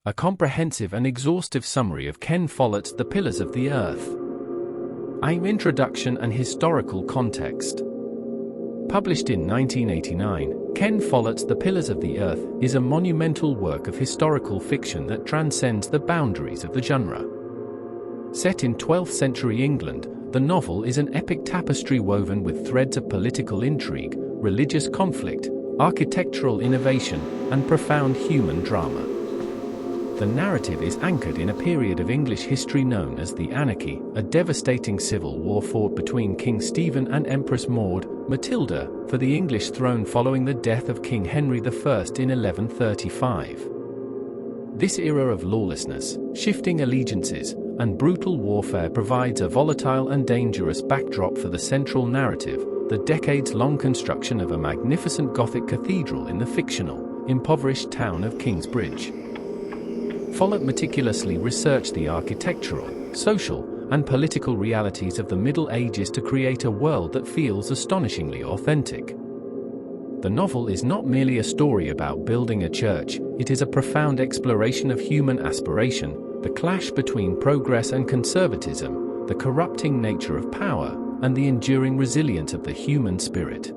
A comprehensive and exhaustive summary of Ken Follett's The Pillars of the Earth. Introduction and historical context. Published in 1989, Ken Follett's The Pillars of the Earth is a monumental work of historical fiction that transcends the boundaries of the genre. Set in 12th century England, the novel is an epic tapestry woven with threads of political intrigue, religious conflict, architectural innovation, and profound human drama. The narrative is anchored in a period of English history known as the Anarchy, a devastating civil war fought between King Stephen and Empress Matilda, for the English throne following the death of King Henry I in 1135. This era of lawlessness, shifting allegiances, and brutal warfare provides a volatile and dangerous backdrop for the central narrative, the decades-long construction of a magnificent Gothic cathedral in the fictional, impoverished town of Kingsbridge. Follett meticulously researched the architectural, social, and political realities of the Middle Ages to create a world that feels astonishingly authentic. The novel is not merely a story about building a church, it is a profound exploration of human aspiration, the clash between progress and conservatism, the corrupting nature of power, and the enduring resilience of the human spirit.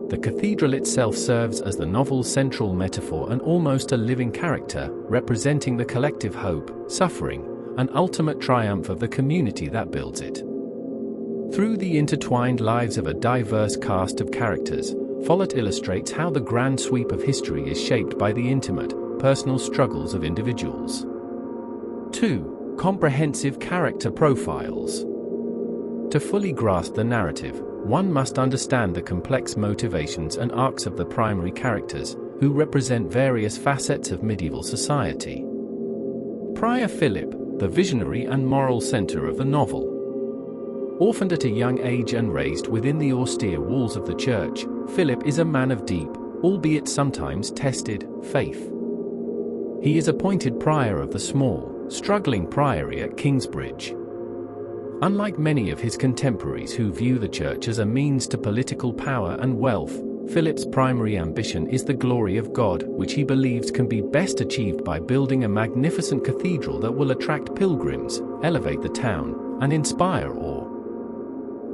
The cathedral itself serves as the novel's central metaphor and almost a living character, representing the collective hope, suffering, and ultimate triumph of the community that builds it. Through the intertwined lives of a diverse cast of characters, Follett illustrates how the grand sweep of history is shaped by the intimate, personal struggles of individuals. 2. Comprehensive character profiles. To fully grasp the narrative, one must understand the complex motivations and arcs of the primary characters, who represent various facets of medieval society. Prior Philip, the visionary and moral center of the novel. Orphaned at a young age and raised within the austere walls of the church, Philip is a man of deep, albeit sometimes tested, faith. He is appointed prior of the small, struggling priory at Kingsbridge. Unlike many of his contemporaries who view the church as a means to political power and wealth, Philip's primary ambition is the glory of God, which he believes can be best achieved by building a magnificent cathedral that will attract pilgrims, elevate the town, and inspire awe.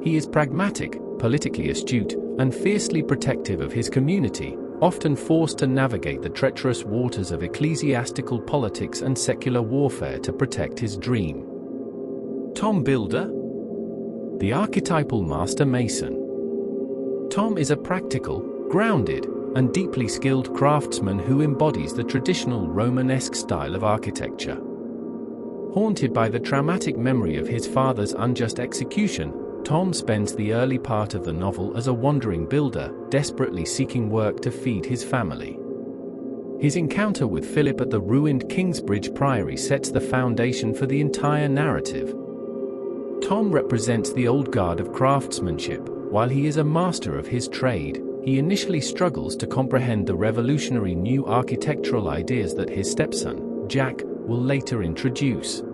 He is pragmatic, politically astute, and fiercely protective of his community, often forced to navigate the treacherous waters of ecclesiastical politics and secular warfare to protect his dream. Tom Builder, the archetypal master mason. Tom is a practical, grounded, and deeply skilled craftsman who embodies the traditional Romanesque style of architecture. Haunted by the traumatic memory of his father's unjust execution, Tom spends the early part of the novel as a wandering builder, desperately seeking work to feed his family. His encounter with Philip at the ruined Kingsbridge Priory sets the foundation for the entire narrative. Tom represents the old guard of craftsmanship. While he is a master of his trade, he initially struggles to comprehend the revolutionary new architectural ideas that his stepson, Jack, will later introduce.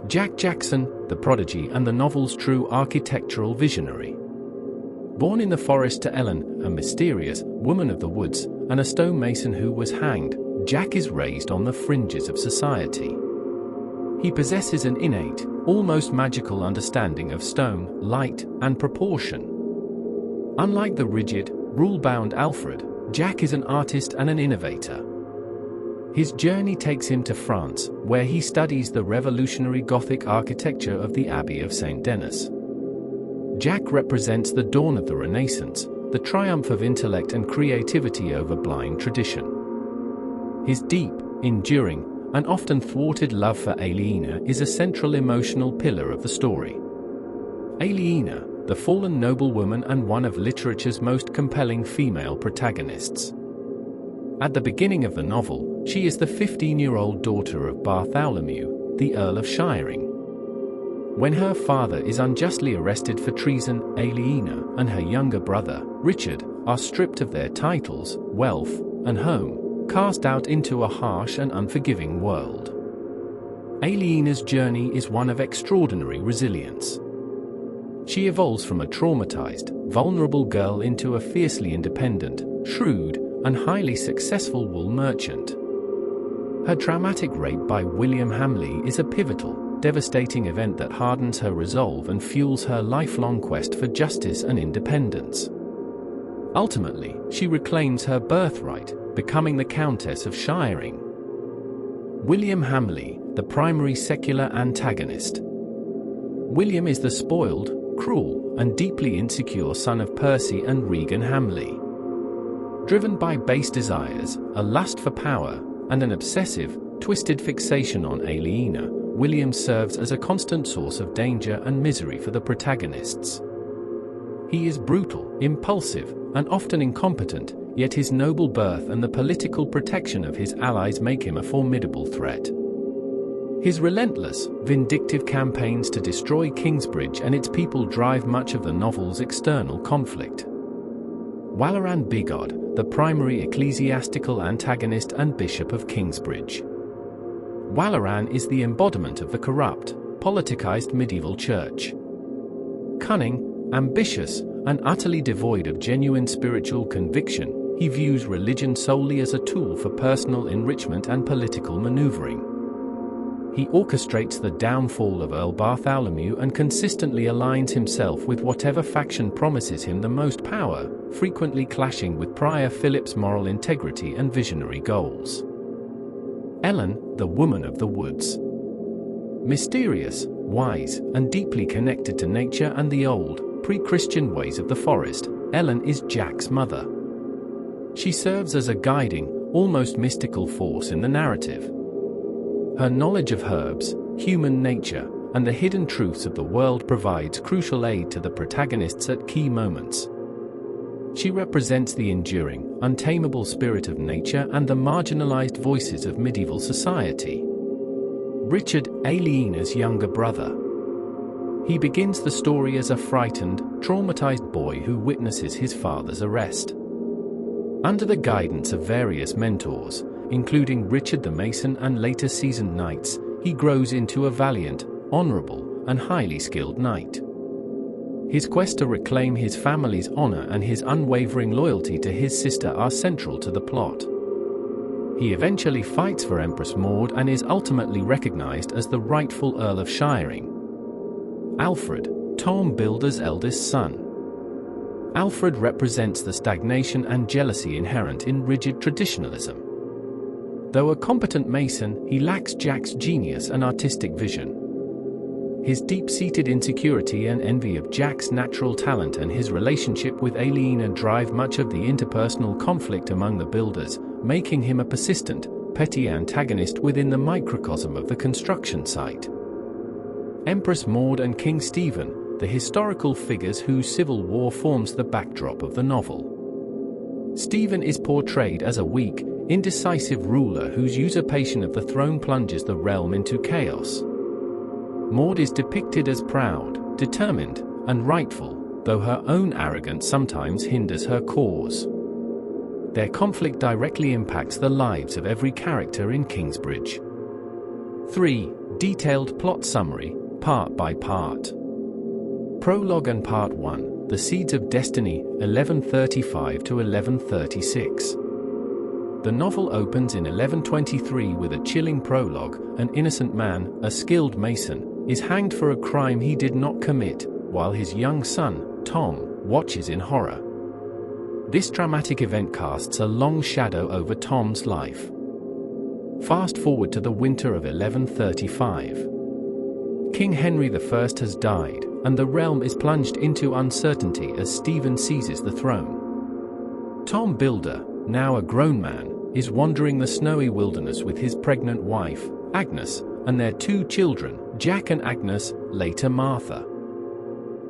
Jack Jackson, the prodigy and the novel's true architectural visionary. Born in the forest to Ellen, a mysterious woman of the woods, and a stonemason who was hanged, Jack is raised on the fringes of society. He possesses an innate, almost magical understanding of stone, light, and proportion. Unlike the rigid, rule-bound Alfred, Jack is an artist and an innovator. His journey takes him to France, where he studies the revolutionary Gothic architecture of the Abbey of St. Denis. Jack represents the dawn of the Renaissance, the triumph of intellect and creativity over blind tradition. His deep, enduring, and often thwarted love for Aliena is a central emotional pillar of the story. Aliena, the fallen noblewoman and one of literature's most compelling female protagonists. At the beginning of the novel, she is the 15-year-old daughter of Bartholomew, the Earl of Shiring. When her father is unjustly arrested for treason, Aliena and her younger brother, Richard, are stripped of their titles, wealth, and home, cast out into a harsh and unforgiving world. Aliena's journey is one of extraordinary resilience. She evolves from a traumatized, vulnerable girl into a fiercely independent, shrewd, and highly successful wool merchant. Her dramatic rape by William Hamleigh is a pivotal, devastating event that hardens her resolve and fuels her lifelong quest for justice and independence. Ultimately, she reclaims her birthright, becoming the Countess of Shiring. William Hamleigh, the primary secular antagonist. William is the spoiled, cruel, and deeply insecure son of Percy and Regan Hamleigh. Driven by base desires, a lust for power, and an obsessive, twisted fixation on Aliena, William serves as a constant source of danger and misery for the protagonists. He is brutal, impulsive, and often incompetent, yet his noble birth and the political protection of his allies make him a formidable threat. His relentless, vindictive campaigns to destroy Kingsbridge and its people drive much of the novel's external conflict. Walaran Bigod, the primary ecclesiastical antagonist and Bishop of Kingsbridge. Walaran is the embodiment of the corrupt, politicized medieval church. Cunning, ambitious, and utterly devoid of genuine spiritual conviction, he views religion solely as a tool for personal enrichment and political maneuvering. He orchestrates the downfall of Earl Bartholomew and consistently aligns himself with whatever faction promises him the most power, frequently clashing with Prior Philip's moral integrity and visionary goals. Ellen, the Woman of the Woods. Mysterious, wise, and deeply connected to nature and the old, pre-Christian ways of the forest, Ellen is Jack's mother. She serves as a guiding, almost mystical force in the narrative. Her knowledge of herbs, human nature, and the hidden truths of the world provides crucial aid to the protagonists at key moments. She represents the enduring, untamable spirit of nature and the marginalized voices of medieval society. Richard, Aliena's younger brother. He begins the story as a frightened, traumatized boy who witnesses his father's arrest. Under the guidance of various mentors, including Richard the Mason and later seasoned knights, he grows into a valiant, honorable, and highly skilled knight. His quest to reclaim his family's honor and his unwavering loyalty to his sister are central to the plot. He eventually fights for Empress Maud and is ultimately recognized as the rightful Earl of Shiring. Alfred, Tom Builder's eldest son. Alfred represents the stagnation and jealousy inherent in rigid traditionalism. Though a competent mason, he lacks Jack's genius and artistic vision. His deep-seated insecurity and envy of Jack's natural talent and his relationship with Aliena drive much of the interpersonal conflict among the builders, making him a persistent, petty antagonist within the microcosm of the construction site. Empress Maud and King Stephen, the historical figures whose civil war forms the backdrop of the novel. Stephen is portrayed as a weak, indecisive ruler whose usurpation of the throne plunges the realm into chaos. Maud is depicted as proud, determined, and rightful, though her own arrogance sometimes hinders her cause. Their conflict directly impacts the lives of every character in Kingsbridge. 3. Detailed plot summary, part by part. Prologue and Part 1, The Seeds of Destiny, 1135 to 1136. The novel opens in 1123 with a chilling prologue. An innocent man, a skilled mason, is hanged for a crime he did not commit, while his young son, Tom, watches in horror. This dramatic event casts a long shadow over Tom's life. Fast forward to the winter of 1135. King Henry I has died, and the realm is plunged into uncertainty as Stephen seizes the throne. Tom Builder, now a grown man, is wandering the snowy wilderness with his pregnant wife, Agnes, and their 2 children, Jack and Agnes, later Martha.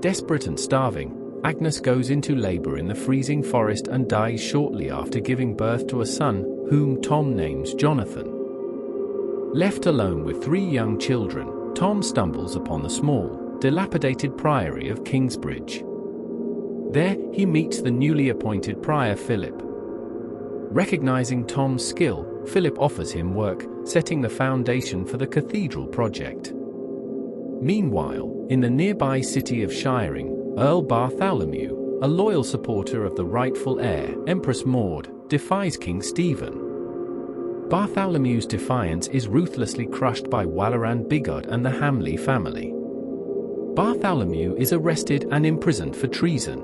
Desperate and starving, Agnes goes into labor in the freezing forest and dies shortly after giving birth to a son, whom Tom names Jonathan. Left alone with 3 young children, Tom stumbles upon the small, dilapidated priory of Kingsbridge. There, he meets the newly appointed Prior Philip. Recognizing Tom's skill, Philip offers him work, setting the foundation for the Cathedral project. Meanwhile, in the nearby city of Shiring, Earl Bartholomew, a loyal supporter of the rightful heir, Empress Maud, defies King Stephen. Bartholomew's defiance is ruthlessly crushed by Walleran Bigod and the Hamleigh family. Bartholomew is arrested and imprisoned for treason.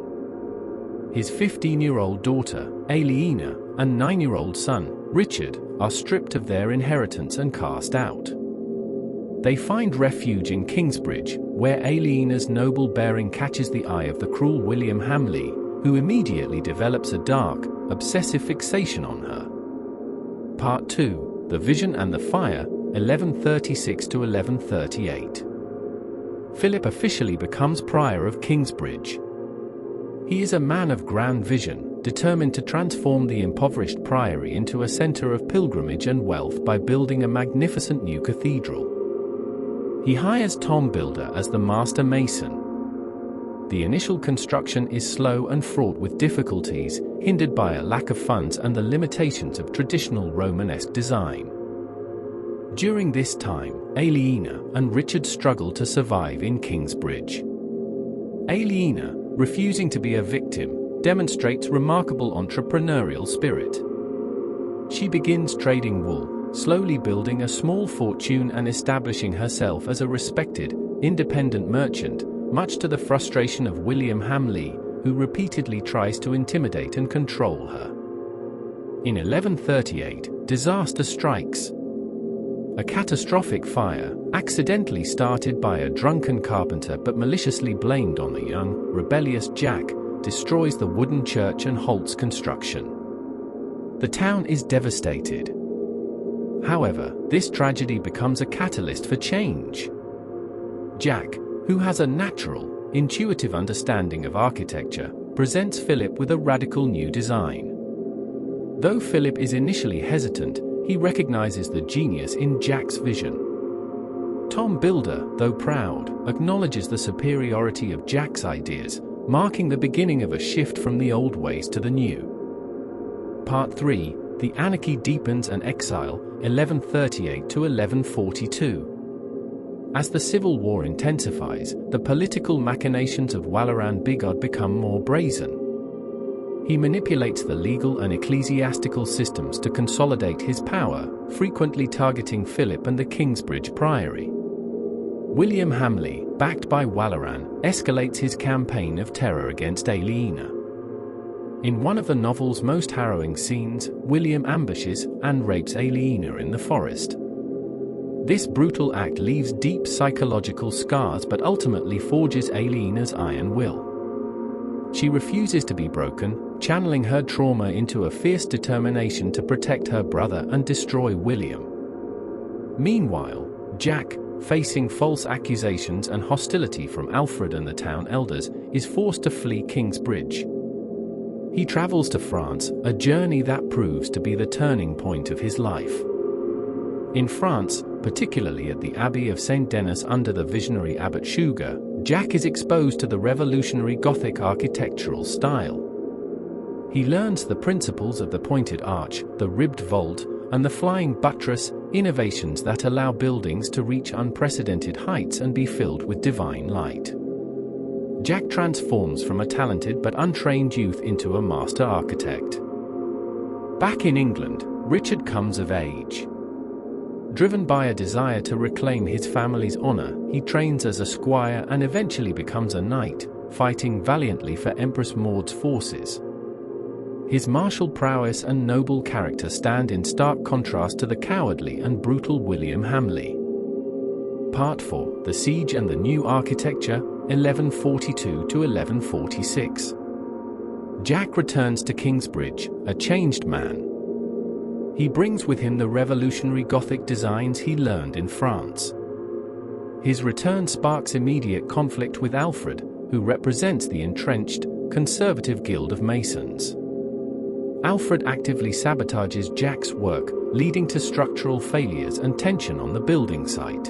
His 15-year-old daughter, Aliena, and 9-year-old son, Richard, are stripped of their inheritance and cast out. They find refuge in Kingsbridge, where Aliena's noble bearing catches the eye of the cruel William Hamleigh, who immediately develops a dark, obsessive fixation on her. Part 2, The Vision and the Fire, 1136 to 1138. Philip officially becomes Prior of Kingsbridge. He is a man of grand vision, determined to transform the impoverished priory into a center of pilgrimage and wealth by building a magnificent new cathedral. He hires Tom Builder as the master mason. The initial construction is slow and fraught with difficulties, hindered by a lack of funds and the limitations of traditional Romanesque design. During this time, Aliena and Richard struggle to survive in Kingsbridge. Aliena, refusing to be a victim, demonstrates remarkable entrepreneurial spirit. She begins trading wool, slowly building a small fortune and establishing herself as a respected, independent merchant, much to the frustration of William Hamleigh, who repeatedly tries to intimidate and control her. In 1138, disaster strikes. A catastrophic fire, accidentally started by a drunken carpenter but maliciously blamed on the young, rebellious Jack, destroys the wooden church and halts construction. The town is devastated. However, this tragedy becomes a catalyst for change. Jack, who has a natural, intuitive understanding of architecture, presents Philip with a radical new design. Though Philip is initially hesitant, he recognizes the genius in Jack's vision. Tom Builder, though proud, acknowledges the superiority of Jack's ideas, marking the beginning of a shift from the old ways to the new. Part 3, The Anarchy Deepens and Exile, 1138 to 1142. As the civil war intensifies, the political machinations of Walleran Bigod become more brazen. He manipulates the legal and ecclesiastical systems to consolidate his power, frequently targeting Philip and the Kingsbridge Priory. William Hamleigh, backed by Walleran, escalates his campaign of terror against Aliena. In one of the novel's most harrowing scenes, William ambushes and rapes Aliena in the forest. This brutal act leaves deep psychological scars but ultimately forges Aliena's iron will. She refuses to be broken, channeling her trauma into a fierce determination to protect her brother and destroy William. Meanwhile, Jack, facing false accusations and hostility from Alfred and the town elders, is forced to flee Kingsbridge. He travels to France, a journey that proves to be the turning point of his life. In France, particularly at the Abbey of Saint Denis under the visionary Abbot Suger, Jack is exposed to the revolutionary Gothic architectural style. He learns the principles of the pointed arch, the ribbed vault, and the flying buttress, innovations that allow buildings to reach unprecedented heights and be filled with divine light. Jack transforms from a talented but untrained youth into a master architect. Back in England, Richard comes of age. Driven by a desire to reclaim his family's honor, he trains as a squire and eventually becomes a knight, fighting valiantly for Empress Maud's forces. His martial prowess and noble character stand in stark contrast to the cowardly and brutal William Hamleigh. Part 4, The Siege and the New Architecture, 1142 to 1146. Jack returns to Kingsbridge, a changed man. He brings with him the revolutionary Gothic designs he learned in France. His return sparks immediate conflict with Alfred, who represents the entrenched, conservative Guild of Masons. Alfred actively sabotages Jack's work, leading to structural failures and tension on the building site.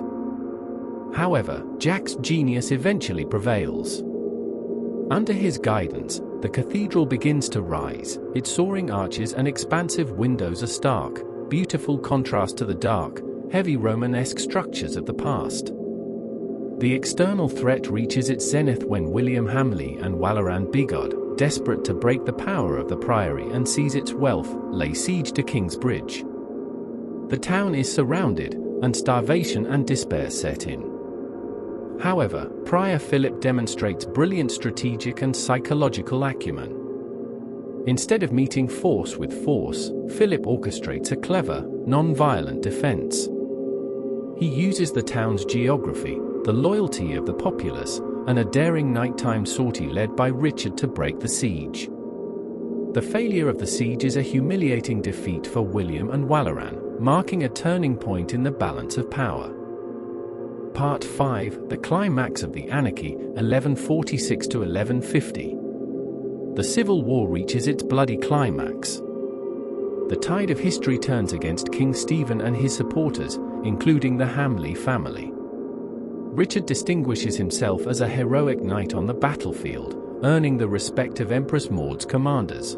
However, Jack's genius eventually prevails. Under his guidance, the cathedral begins to rise, its soaring arches and expansive windows a stark, beautiful contrast to the dark, heavy Romanesque structures of the past. The external threat reaches its zenith when William Hamleigh and Walleran Bigod, desperate to break the power of the priory and seize its wealth, lay siege to Kingsbridge. The town is surrounded, and starvation and despair set in. However, Prior Philip demonstrates brilliant strategic and psychological acumen. Instead of meeting force with force, Philip orchestrates a clever, non-violent defense. He uses the town's geography, the loyalty of the populace, and a daring nighttime sortie led by Richard to break the siege. The failure of the siege is a humiliating defeat for William and Walaran, marking a turning point in the balance of power. Part 5, the climax of the Anarchy, 1146 to 1150. The Civil War reaches its bloody climax. The tide of history turns against King Stephen and his supporters, including the Hamleigh family. Richard distinguishes himself as a heroic knight on the battlefield, earning the respect of Empress Maud's commanders.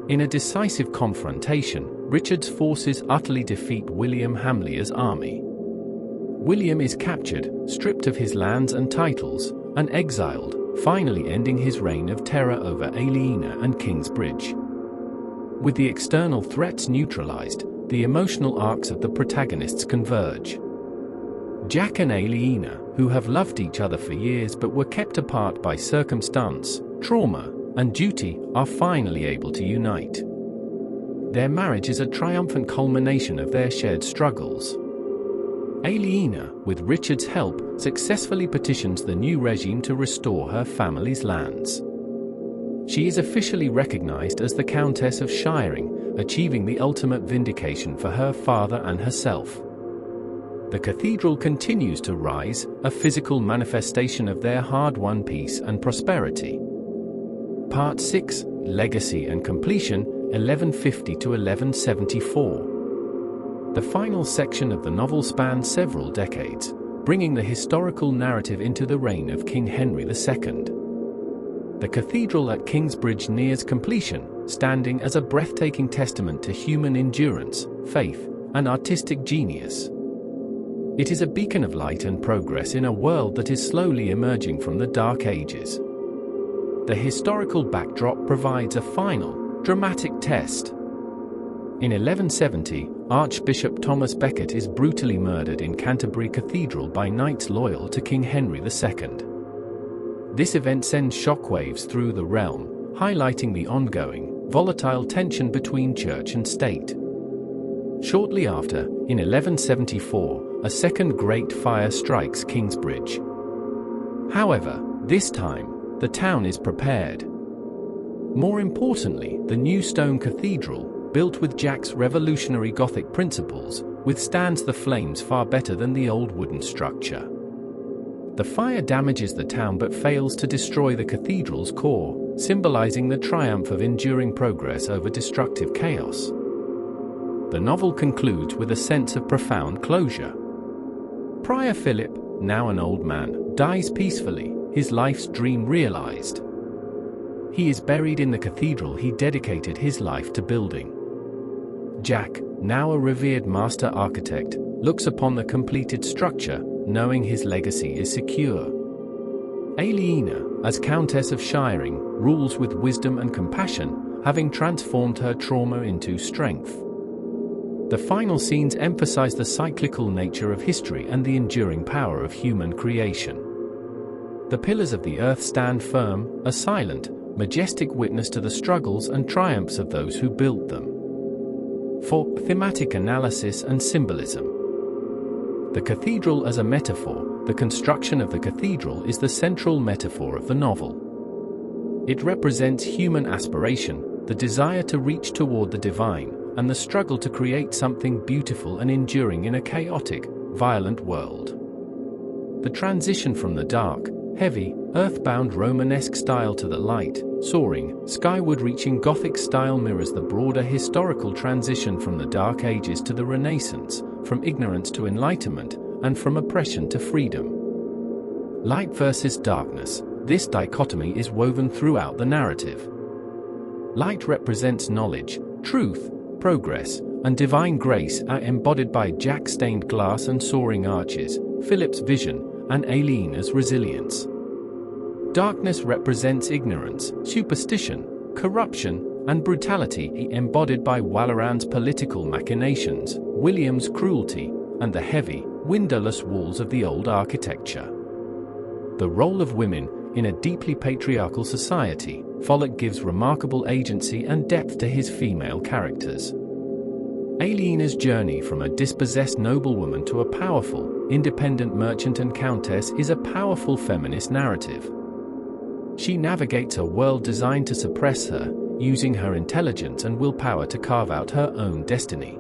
In a decisive confrontation, Richard's forces utterly defeat William Hamleigh's army. William is captured, stripped of his lands and titles, and exiled, finally ending his reign of terror over Aliena and Kingsbridge. With the external threats neutralized, the emotional arcs of the protagonists converge. Jack and Aliena, who have loved each other for years but were kept apart by circumstance, trauma, and duty, are finally able to unite. Their marriage is a triumphant culmination of their shared struggles. Aliena, with Richard's help, successfully petitions the new regime to restore her family's lands. She is officially recognized as the Countess of Shiring, achieving the ultimate vindication for her father and herself. The cathedral continues to rise, a physical manifestation of their hard-won peace and prosperity. Part 6, Legacy and Completion, 1150 to 1174. The final section of the novel spans several decades, bringing the historical narrative into the reign of King Henry II. The cathedral at Kingsbridge nears completion, standing as a breathtaking testament to human endurance, faith, and artistic genius. It is a beacon of light and progress in a world that is slowly emerging from the Dark Ages. The historical backdrop provides a final, dramatic test. In 1170, Archbishop Thomas Becket is brutally murdered in Canterbury Cathedral by knights loyal to King Henry II. This event sends shockwaves through the realm, highlighting the ongoing, volatile tension between church and state. Shortly after, in 1174, a second great fire strikes Kingsbridge. However, this time, the town is prepared. More importantly, the new stone cathedral, built with Jack's revolutionary Gothic principles, withstands the flames far better than the old wooden structure. The fire damages the town but fails to destroy the cathedral's core, symbolizing the triumph of enduring progress over destructive chaos. The novel concludes with a sense of profound closure. Prior Philip, now an old man, dies peacefully, his life's dream realized. He is buried in the cathedral he dedicated his life to building. Jack, now a revered master architect, looks upon the completed structure, knowing his legacy is secure. Aliena, as Countess of Shiring, rules with wisdom and compassion, having transformed her trauma into strength. The final scenes emphasize the cyclical nature of history and the enduring power of human creation. The pillars of the earth stand firm, a silent, majestic witness to the struggles and triumphs of those who built them. For thematic analysis and symbolism. The cathedral as a metaphor, the construction of the cathedral is the central metaphor of the novel. It represents human aspiration, the desire to reach toward the divine, and the struggle to create something beautiful and enduring in a chaotic, violent world. The transition from the dark, heavy, earthbound Romanesque style to the light, soaring, skyward-reaching Gothic style mirrors the broader historical transition from the Dark Ages to the Renaissance, from ignorance to enlightenment, and from oppression to freedom. Light versus darkness, this dichotomy is woven throughout the narrative. Light represents knowledge, truth, progress, and divine grace are embodied by Jack's stained glass and soaring arches, Philip's vision, and Aliena's resilience. Darkness represents ignorance, superstition, corruption, and brutality embodied by Walaran's political machinations, William's cruelty, and the heavy, windowless walls of the old architecture. The role of women in a deeply patriarchal society, Follett gives remarkable agency and depth to his female characters. Aliena's journey from a dispossessed noblewoman to a powerful, independent merchant and countess is a powerful feminist narrative. She navigates a world designed to suppress her, using her intelligence and willpower to carve out her own destiny.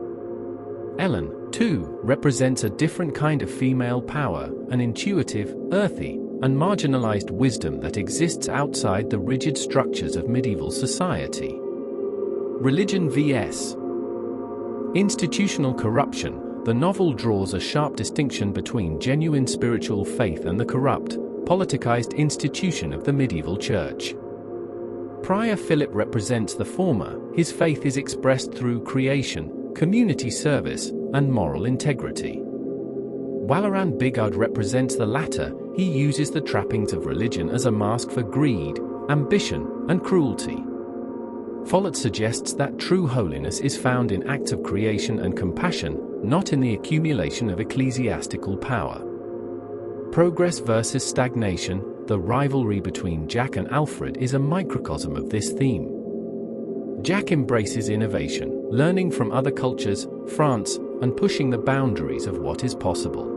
Ellen, too, represents a different kind of female power, an intuitive, earthy, and marginalized wisdom that exists outside the rigid structures of medieval society. Religion vs. institutional corruption. The novel draws a sharp distinction between genuine spiritual faith and the corrupt, politicized institution of the medieval church. Prior Philip represents the former. His faith is expressed through creation, community service, and moral integrity. Walaran Bigard represents the latter. He uses the trappings of religion as a mask for greed, ambition, and cruelty. Follett suggests that true holiness is found in acts of creation and compassion, not in the accumulation of ecclesiastical power. Progress versus stagnation. The rivalry between Jack and Alfred is a microcosm of this theme. Jack embraces innovation, learning from other cultures, France, and pushing the boundaries of what is possible.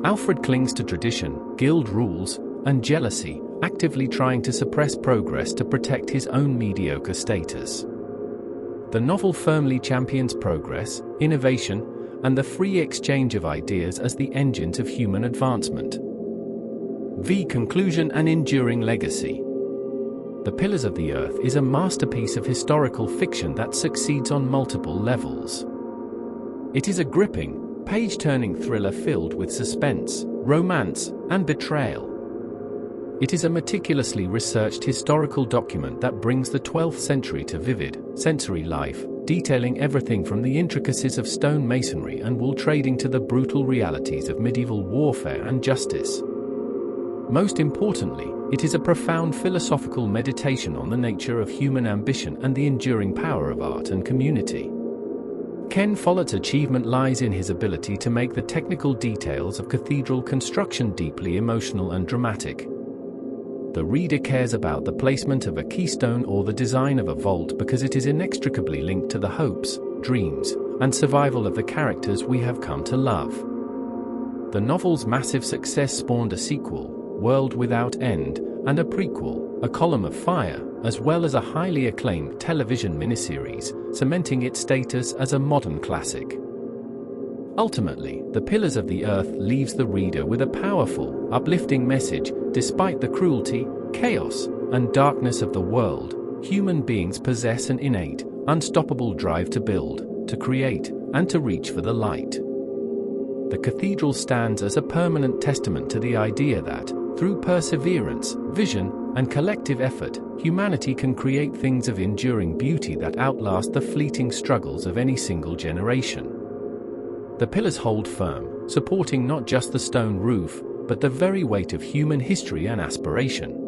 Alfred clings to tradition, guild rules, and jealousy, actively trying to suppress progress to protect his own mediocre status. The novel firmly champions progress, innovation, and the free exchange of ideas as the engines of human advancement. Conclusion and enduring legacy. The Pillars of the Earth is a masterpiece of historical fiction that succeeds on multiple levels. It is a gripping, page-turning thriller filled with suspense, romance, and betrayal. It is a meticulously researched historical document that brings the 12th century to vivid, sensory life, detailing everything from the intricacies of stone masonry and wool trading to the brutal realities of medieval warfare and justice. Most importantly, it is a profound philosophical meditation on the nature of human ambition and the enduring power of art and community. Ken Follett's achievement lies in his ability to make the technical details of cathedral construction deeply emotional and dramatic. The reader cares about the placement of a keystone or the design of a vault because it is inextricably linked to the hopes, dreams, and survival of the characters we have come to love. The novel's massive success spawned a sequel, World Without End, and a prequel, A Column of Fire, as well as a highly acclaimed television miniseries, cementing its status as a modern classic. Ultimately, The Pillars of the Earth leaves the reader with a powerful, uplifting message. Despite the cruelty, chaos, and darkness of the world, human beings possess an innate, unstoppable drive to build, to create, and to reach for the light. The cathedral stands as a permanent testament to the idea that, through perseverance, vision, and collective effort, humanity can create things of enduring beauty that outlast the fleeting struggles of any single generation. The pillars hold firm, supporting not just the stone roof, but the very weight of human history and aspiration.